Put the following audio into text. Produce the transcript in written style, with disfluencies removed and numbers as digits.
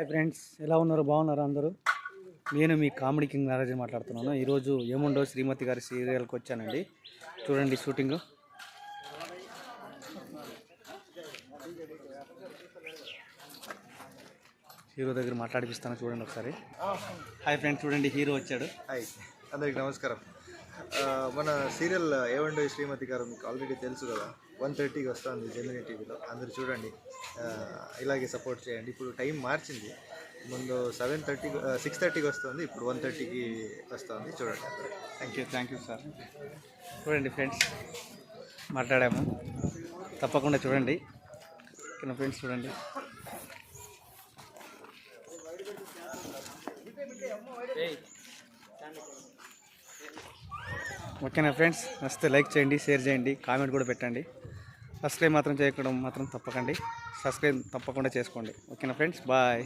Hi friends, ఎలా ఉన్నారు? బాగున్నారు అందరూ? నేను మీ కామెడీ కింగ్ నారాజు మాట్లాడుతున్నాను. ఈరోజు ఏముండో శ్రీమతి గారి సీరియల్కి వచ్చానండి. చూడండి షూటింగ్. హీరో దగ్గర మాట్లాడిపిస్తాను, చూడండి ఒకసారి. హాయ్ ఫ్రెండ్స్, చూడండి హీరో వచ్చాడు. హాయ్, అందరికి నమస్కారం. మన సీరియల్ ఏవండో శ్రీమతి గారు మీకు ఆల్రెడీ తెలుసు కదా, 1:30కి వస్తుంది జెమినీ టీవీలో. అందరు చూడండి, ఇలాగే సపోర్ట్ చేయండి. ఇప్పుడు టైం మార్చింది, ముందు 6:30కి వస్తుంది, ఇప్పుడు 1:30కి వస్తుంది. చూడండి. Thank you sir. చూడండి ఫ్రెండ్స్, మాట్లాడాము, తప్పకుండా చూడండి. ఫ్రెండ్స్ చూడండి. ఓకేనా ఫ్రెండ్స్, నచ్చితే లైక్ చేయండి, షేర్ చేయండి, కామెంట్ కూడా పెట్టండి. సబ్స్క్రైబ్ మాత్రం చేయడం మాత్రం తప్పకండి. సబ్స్క్రైబ్ తప్పకుండా చేసుకోండి. ఓకేనా ఫ్రెండ్స్, బాయ్.